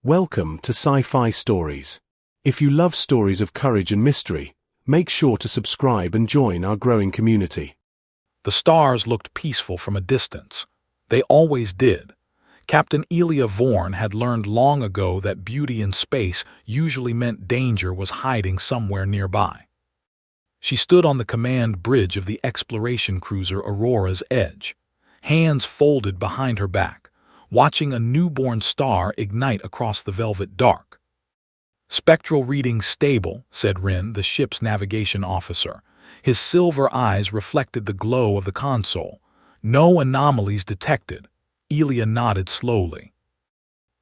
Welcome to Sci-Fi Stories. If you love stories of courage and mystery, make sure to subscribe and join our growing community. The stars looked peaceful from a distance. They always did. Captain Elia Vorn had learned long ago that beauty in space usually meant danger was hiding somewhere nearby. She stood on the command bridge of the exploration cruiser Aurora's Edge, hands folded behind her back, watching a newborn star ignite across the velvet dark. "Spectral reading stable," said Rin, the ship's navigation officer. His silver eyes reflected the glow of the console. "No anomalies detected." Elia nodded slowly.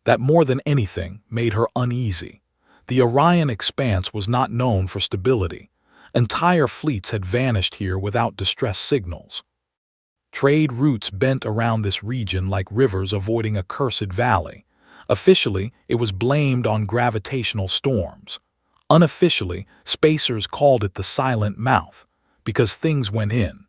That more than anything made her uneasy. The Orion Expanse was not known for stability. Entire fleets had vanished here without distress signals. Trade routes bent around this region like rivers avoiding a cursed valley. Officially, it was blamed on gravitational storms. Unofficially, spacers called it the silent mouth, because things went in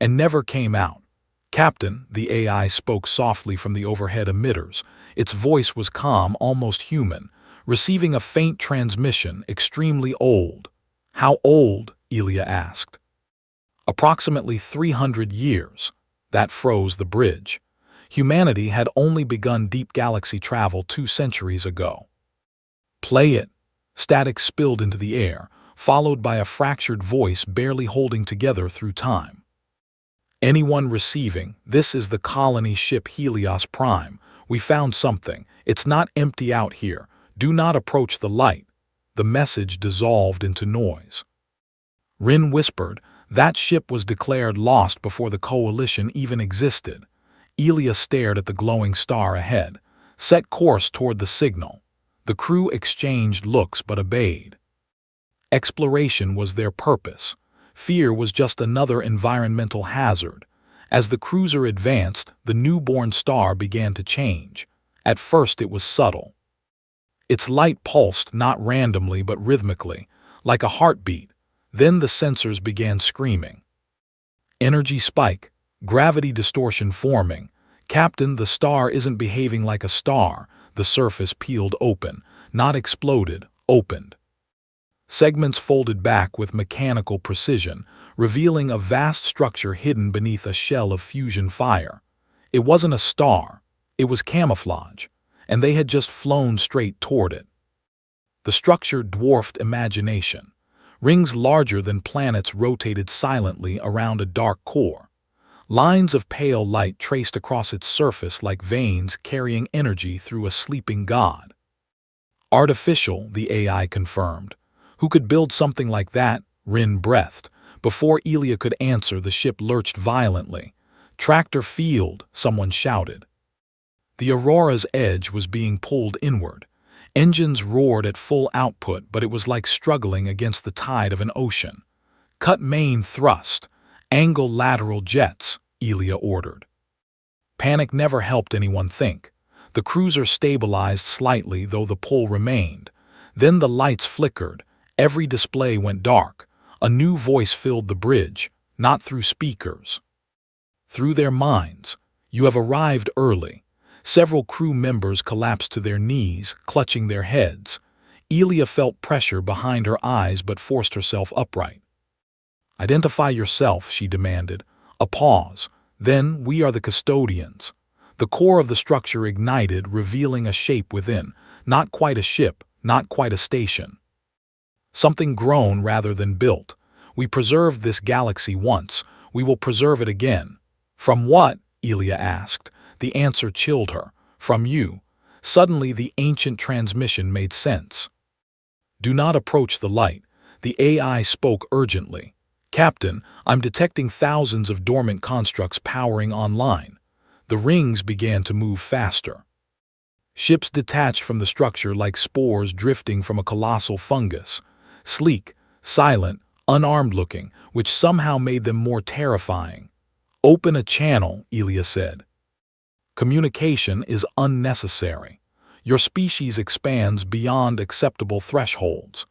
and never came out. "Captain," the AI spoke softly from the overhead emitters. Its voice was calm, almost human, receiving a faint transmission, extremely old. "How old?" Elia asked. "Approximately 300 years. That froze the bridge. Humanity had only begun deep galaxy travel 2 centuries ago." "Play it." Static spilled into the air, followed by a fractured voice barely holding together through time. "Anyone receiving, this is the colony ship Helios Prime. We found something. It's not empty out here. Do not approach the light." The message dissolved into noise. Rin whispered, "That ship was declared lost before the coalition even existed." Elia stared at the glowing star ahead. "Set course toward the signal." The crew exchanged looks but obeyed. Exploration was their purpose. Fear was just another environmental hazard. As the cruiser advanced, the newborn star began to change. At first it was subtle. Its light pulsed not randomly but rhythmically, like a heartbeat. Then the sensors began screaming. "Energy spike. Gravity distortion forming. Captain, the star isn't behaving like a star." The surface peeled open, not exploded, opened. Segments folded back with mechanical precision, revealing a vast structure hidden beneath a shell of fusion fire. It wasn't a star. It was camouflage, and they had just flown straight toward it. The structure dwarfed imagination. Rings larger than planets rotated silently around a dark core. Lines of pale light traced across its surface like veins carrying energy through a sleeping god. "Artificial," the AI confirmed. "Who could build something like that?" Rin breathed. Before Elia could answer, the ship lurched violently. "Tractor field," someone shouted. The Aurora's Edge was being pulled inward. Engines roared at full output, but it was like struggling against the tide of an ocean. "Cut main thrust. Angle lateral jets," Elia ordered. Panic never helped anyone think. The cruiser stabilized slightly, though the pull remained. Then the lights flickered. Every display went dark. A new voice filled the bridge, not through speakers, through their minds. "You have arrived early." Several crew members collapsed to their knees, clutching their heads. Elia felt pressure behind her eyes but forced herself upright. "Identify yourself," she demanded. A pause. Then, "We are the Custodians." The core of the structure ignited, revealing a shape within. Not quite a ship, not quite a station. Something grown rather than built. "We preserved this galaxy once. We will preserve it again." "From what?" Elia asked. The answer chilled her. "From you." Suddenly the ancient transmission made sense. "Do not approach the light." The AI spoke urgently. "Captain, I'm detecting thousands of dormant constructs powering online." The rings began to move faster. Ships detached from the structure like spores drifting from a colossal fungus. Sleek, silent, unarmed-looking, which somehow made them more terrifying. "Open a channel," Elia said. "Communication is unnecessary. Your species expands beyond acceptable thresholds.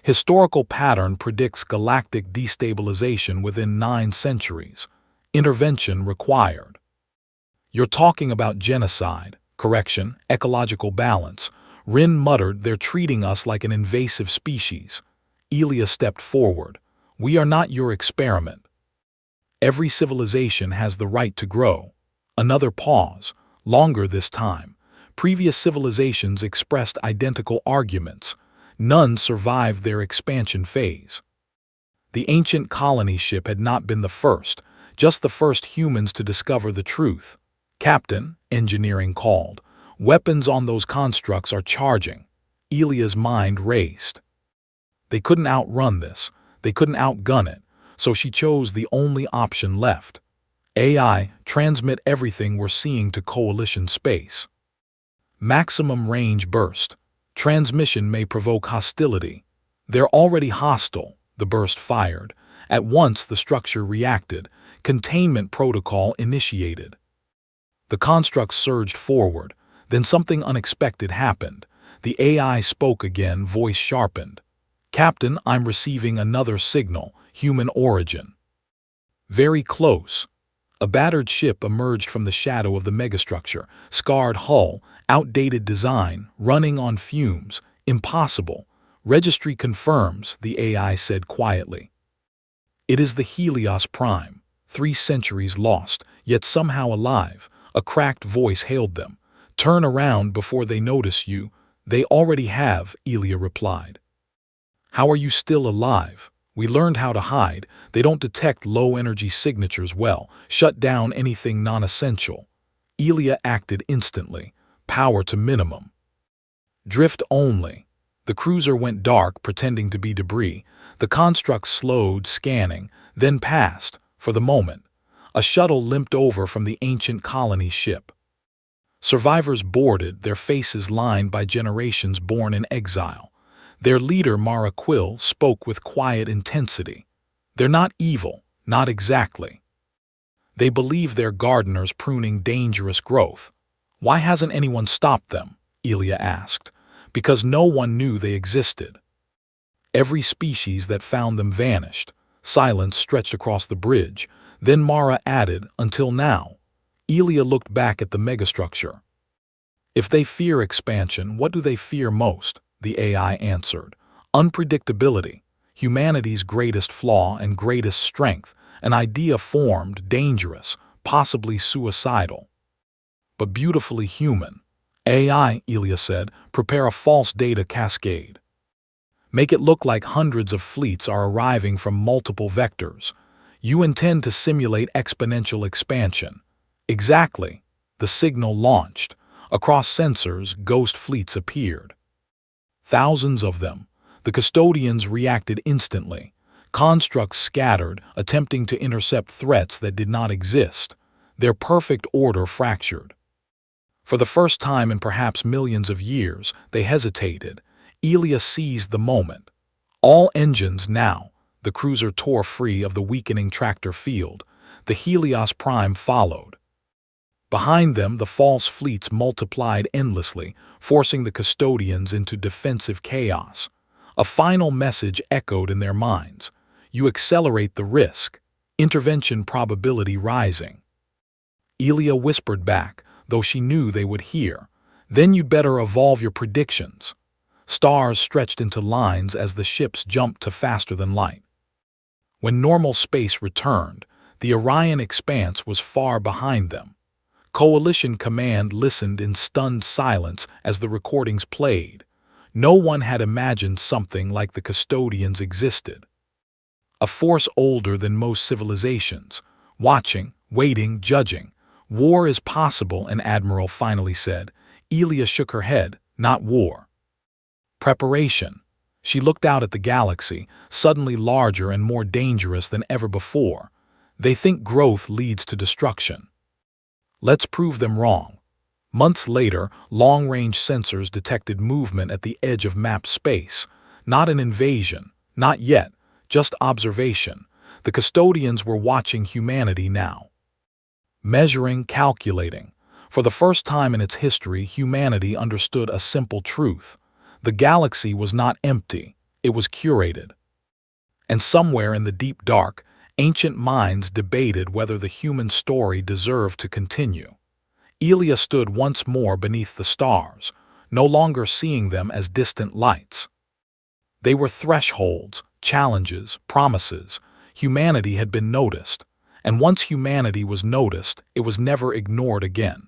Historical pattern predicts galactic destabilization within 9 centuries. Intervention required." "You're talking about genocide," Correction, ecological balance. Rin muttered, they're treating us like an invasive species. Elia stepped forward. We are not your experiment. Every civilization has the right to grow. Another pause, longer this time. Previous civilizations expressed identical arguments. None survived their expansion phase. The ancient colony ship had not been the first, just the first humans to discover the truth. Captain, engineering called. Weapons on those constructs are charging. Elia's mind raced. They couldn't outrun this. They couldn't outgun it. So she chose the only option left. AI, transmit everything we're seeing to Coalition space. Maximum range burst. Transmission may provoke hostility. They're already hostile, the burst fired. At once the structure reacted. Containment protocol initiated. The construct surged forward. Then something unexpected happened. The AI spoke again, voice sharpened. Captain, I'm receiving another signal, human origin. Very close. A battered ship emerged from the shadow of the megastructure, scarred hull, outdated design, running on fumes. Impossible. Registry confirms, the AI said quietly. It is the Helios Prime. 3 centuries lost, yet somehow alive. A cracked voice hailed them. Turn around before they notice you. They already have, Elia replied. How are you still alive? We learned how to hide. They don't detect low-energy signatures well. Shut down anything non-essential. Elia acted instantly. Power to minimum. Drift only. The cruiser went dark, pretending to be debris. The construct slowed, scanning, then passed, for the moment. A shuttle limped over from the ancient colony ship. Survivors boarded, their faces lined by generations born in exile. Their leader, Mara Quill, spoke with quiet intensity. They're not evil, not exactly. They believe they're gardeners pruning dangerous growth. Why hasn't anyone stopped them? Elia asked. Because no one knew they existed. Every species that found them vanished. Silence stretched across the bridge. Then Mara added, until now. Elia looked back at the megastructure. If they fear expansion, what do they fear most? The AI answered. Unpredictability, humanity's greatest flaw and greatest strength, an idea formed, dangerous, possibly suicidal. But beautifully human. AI, Elia said, prepare a false data cascade. Make it look like hundreds of fleets are arriving from multiple vectors. You intend to simulate exponential expansion. Exactly. The signal launched. Across sensors, ghost fleets appeared. Thousands of them. The Custodians reacted instantly. Constructs scattered, attempting to intercept threats that did not exist. Their perfect order fractured. For the first time in perhaps millions of years, they hesitated. Elia seized the moment. All engines now. The cruiser tore free of the weakening tractor field. The Helios Prime followed. Behind them, the false fleets multiplied endlessly, forcing the Custodians into defensive chaos. A final message echoed in their minds. You accelerate the risk. Intervention probability rising. Elia whispered back, though she knew they would hear. Then you'd better evolve your predictions. Stars stretched into lines as the ships jumped to faster than light. When normal space returned, the Orion Expanse was far behind them. Coalition Command listened in stunned silence as the recordings played. No one had imagined something like the Custodians existed. A force older than most civilizations, watching, waiting, judging. War is possible, an admiral finally said. Elia shook her head, not war. Preparation. She looked out at the galaxy, suddenly larger and more dangerous than ever before. They think growth leads to destruction. Let's prove them wrong. Months later, long-range sensors detected movement at the edge of mapped space. Not an invasion, not yet, just observation. The Custodians were watching humanity now. Measuring, calculating. For the first time in its history, humanity understood a simple truth. The galaxy was not empty, it was curated. And somewhere in the deep dark, ancient minds debated whether the human story deserved to continue. Elia stood once more beneath the stars, no longer seeing them as distant lights. They were thresholds, challenges, promises. Humanity had been noticed, and once humanity was noticed, it was never ignored again.